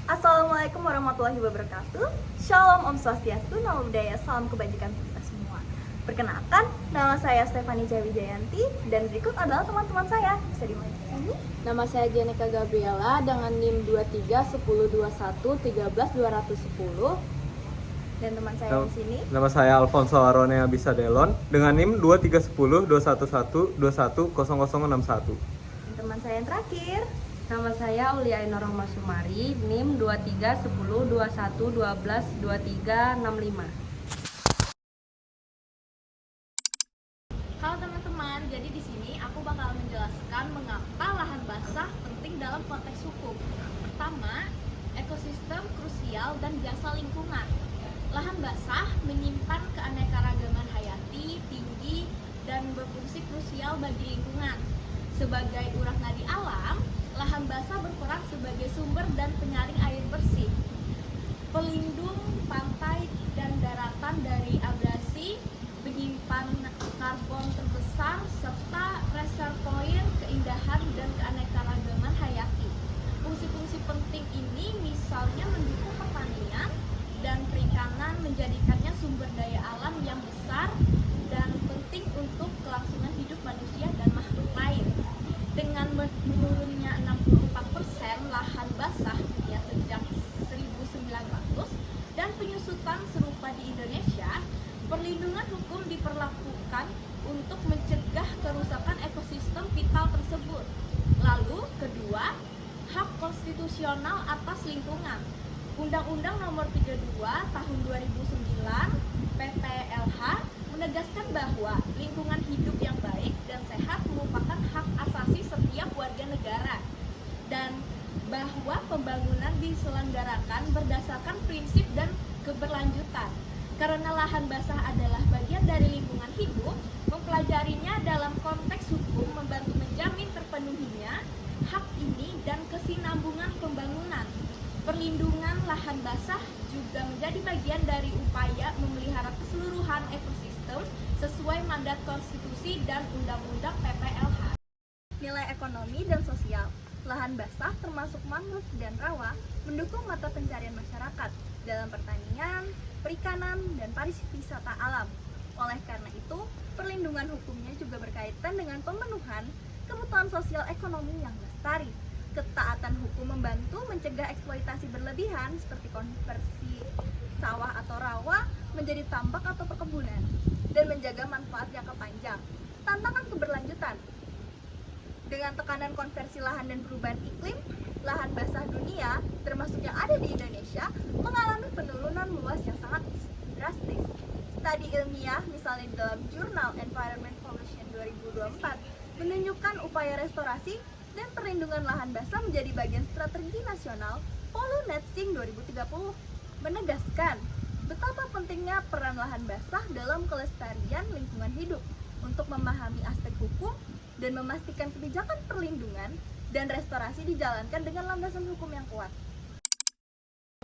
Assalamualaikum warahmatullahi wabarakatuh. Shalom Om Swastiastu, Namo Buddhaya, salam kebajikan untuk kita semua. Perkenalkan, nama saya Stefani Jayanti dan berikut adalah teman-teman saya. Bisa dimulai dari sini. Nama saya Jenika Gabriela dengan NIM 231021132210. Dan teman saya di sini. Nama saya Alfonso Aronea Bisadelon dengan NIM 23102112100061. Dan teman saya yang terakhir. Nama saya Aulia Ainur Rahmasumari, NIM 231021122365. Halo teman-teman, jadi di sini aku bakal menjelaskan mengapa lahan basah penting dalam konteks hukum. Pertama, ekosistem krusial dan jasa lingkungan. Lahan basah menyimpan keanekaragaman hayati tinggi dan berfungsi krusial bagi lingkungan. Sebagai urat nadi alam, lahan basah berperan sebagai sumber dan penyaring air bersih, pelindung pantai dan daratan dari abrasi, penyimpan karbon terbesar, serta reservoir keindahan dan keanekaragaman hayati. Fungsi-fungsi penting ini misalnya mendukung pertanian dan perikanan, menjadikannya sumber daya alam yang besar dan penting untuk kelangsungan hidup manusia dan makhluk lain. Dengan menurunnya 64% lahan basah dunia sejak 1900 dan penyusutan serupa di Indonesia, perlindungan hukum diperlakukan untuk mencegah kerusakan ekosistem vital tersebut. Lalu, kedua, hak konstitusional atas lingkungan. Undang-Undang Nomor 32 Tahun 2009 (PPLH) menegaskan bahwa lingkungan hidup yang baik dan sehat merupakan hak asasi setiap warga negara dan bahwa pembangunan diselenggarakan berdasarkan prinsip dan keberlanjutan. Karena lahan basah adalah bagian dari lingkungan hidup, mempelajarinya dalam konteks hukum membantu menjamin terpenuhinya hak ini dan kesinambungan pembangunan. Perlindungan lahan basah juga menjadi bagian dari upaya memelihara keseluruhan ekosistem sesuai mandat konstitusi dan undang-undang PPLH. Nilai ekonomi dan sosial. Lahan basah termasuk mangrove dan rawa mendukung mata pencarian masyarakat dalam pertanian, perikanan, dan pariwisata alam. Oleh karena itu, perlindungan hukumnya juga berkaitan dengan pemenuhan kebutuhan sosial ekonomi yang lestari. Ketaatan hukum membantu mencegah eksploitasi berlebihan seperti konversi sawah atau rawa menjadi tambak atau perkebunan dan menjaga manfaat jangka panjang. Tantangan keberlanjutan. Dengan tekanan konversi lahan dan perubahan iklim, lahan basah dunia, termasuk yang ada di Indonesia, mengalami penurunan luas yang sangat drastis. Studi ilmiah, misalnya dalam jurnal Environment Pollution 2024, menunjukkan upaya restorasi dan perlindungan lahan basah menjadi bagian strategi nasional Polu Net Sink 2030, menegaskan betapa pentingnya peran lahan basah dalam kelestarian lingkungan hidup untuk memahami aspek hukum dan memastikan kebijakan perlindungan dan restorasi dijalankan dengan landasan hukum yang kuat.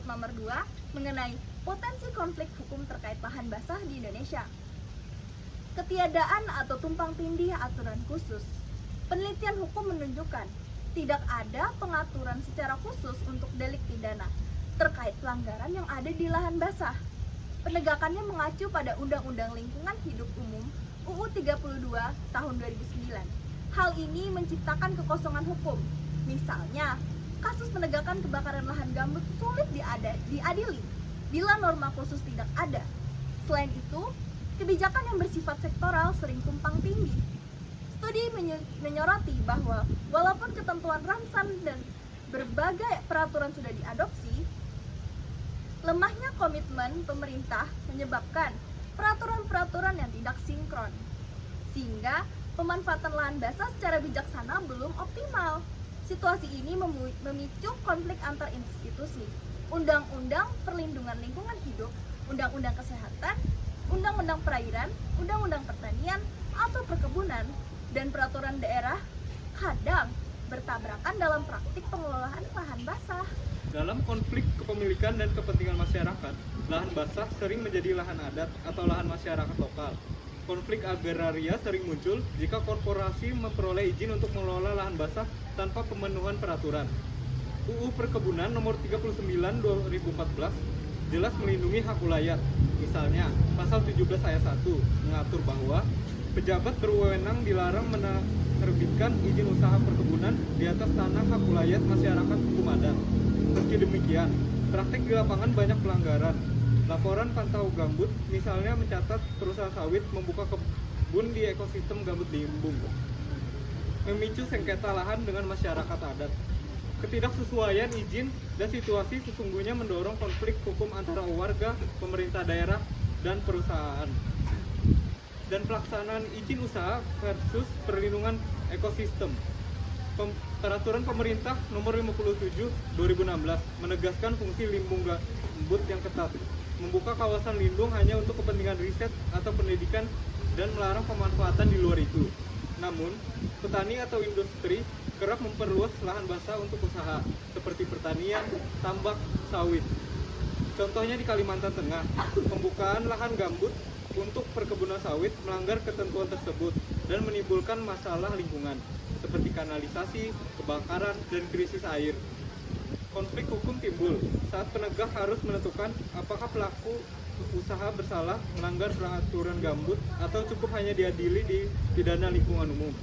Nomor 2, mengenai potensi konflik hukum terkait lahan basah di Indonesia. Ketiadaan atau tumpang tindih aturan khusus. Penelitian hukum menunjukkan tidak ada pengaturan secara khusus untuk delik pidana terkait pelanggaran yang ada di lahan basah. Penegakannya mengacu pada Undang-Undang Lingkungan Hidup Umum UU 32 tahun 2009. Hal ini menciptakan kekosongan hukum. Misalnya, kasus penegakan kebakaran lahan gambut sulit diadili bila norma khusus tidak ada. Selain itu, kebijakan yang bersifat sektoral sering tumpang tindih. Studi menyoroti bahwa walaupun ketentuan ramsan dan berbagai peraturan sudah diadopsi, lemahnya komitmen pemerintah menyebabkan peraturan-peraturan yang tidak sinkron, sehingga pemanfaatan lahan basah secara bijaksana belum optimal. Situasi ini memicu konflik antar institusi. Undang-undang Perlindungan Lingkungan Hidup, Undang-undang Kesehatan, Undang-undang Perairan, Undang-undang Pertanian atau Perkebunan, dan peraturan daerah kadang bertabrakan dalam praktik pengelolaan lahan basah. Dalam konflik kepemilikan dan kepentingan masyarakat, lahan basah sering menjadi lahan adat atau lahan masyarakat lokal. Konflik agraria sering muncul jika korporasi memperoleh izin untuk mengelola lahan basah tanpa pemenuhan peraturan. UU Perkebunan Nomor 39 2014 jelas melindungi hak ulayat. Misalnya, pasal 17 ayat 1 mengatur bahwa pejabat berwenang dilarang menerbitkan izin usaha perkebunan di atas tanah hak ulayat masyarakat hukum adat. Meski demikian, praktik di lapangan banyak pelanggaran. Laporan pantau gambut misalnya mencatat perusahaan sawit membuka kebun di ekosistem gambut limbung. Memicu sengketa lahan dengan masyarakat adat. Ketidaksesuaian izin dan situasi sesungguhnya mendorong konflik hukum antara warga, pemerintah daerah, dan perusahaan. Dan pelaksanaan izin usaha versus perlindungan ekosistem. Peraturan pemerintah nomor 57 2016 menegaskan fungsi limbung gambut yang ketat, membuka kawasan lindung hanya untuk kepentingan riset atau pendidikan dan melarang pemanfaatan di luar itu. Namun, petani atau industri kerap memperluas lahan basah untuk usaha seperti pertanian, tambak, sawit. Contohnya di Kalimantan Tengah, pembukaan lahan gambut untuk perkebunan sawit melanggar ketentuan tersebut dan menimbulkan masalah lingkungan seperti kanalisasi, kebakaran, dan krisis air. Konflik hukum timbul saat penegak harus menentukan apakah pelaku usaha bersalah melanggar peraturan gambut atau cukup hanya diadili di pidana lingkungan umum.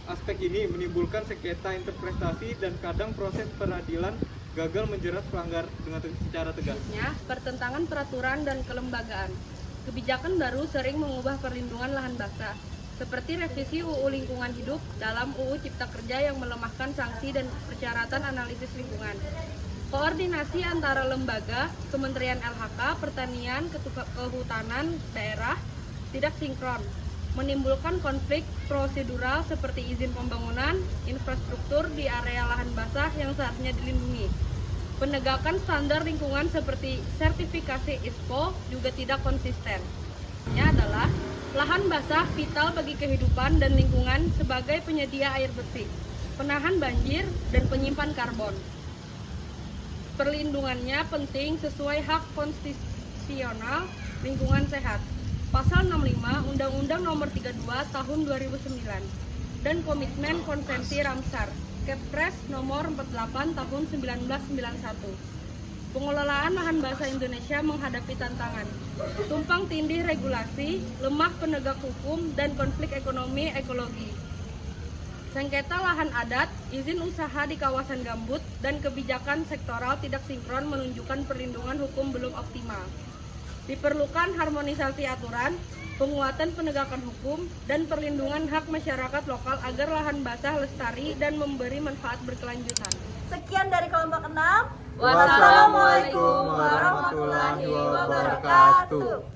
Aspek ini menimbulkan sengketa interpretasi dan kadang proses peradilan gagal menjerat pelanggar dengan secara tegas. Pertentangan peraturan dan kelembagaan. Kebijakan baru sering mengubah perlindungan lahan basah, seperti revisi UU Lingkungan Hidup dalam UU Cipta Kerja yang melemahkan sanksi dan persyaratan analisis lingkungan. Koordinasi antara lembaga, Kementerian LHK, Pertanian, Kehutanan, daerah tidak sinkron, menimbulkan konflik prosedural seperti izin pembangunan, infrastruktur di area lahan basah yang seharusnya dilindungi. Penegakan standar lingkungan seperti sertifikasi ISPO juga tidak konsisten. Ini adalah lahan basah vital bagi kehidupan dan lingkungan sebagai penyedia air bersih, penahan banjir, dan penyimpan karbon. Perlindungannya penting sesuai hak konstitusional lingkungan sehat. Pasal 65 Undang-Undang Nomor 32 Tahun 2009 dan Komitmen Konvensi Ramsar, Kepres Nomor 48 Tahun 1991. Pengelolaan lahan basah Indonesia menghadapi tantangan, tumpang tindih regulasi, lemah penegak hukum, dan konflik ekonomi ekologi. Sengketa lahan adat, izin usaha di kawasan gambut, dan kebijakan sektoral tidak sinkron menunjukkan perlindungan hukum belum optimal. Diperlukan harmonisasi aturan, penguatan penegakan hukum, dan perlindungan hak masyarakat lokal agar lahan basah lestari dan memberi manfaat berkelanjutan. Sekian dari kelompok 6. Wassalamualaikum warahmatullahi wabarakatuh.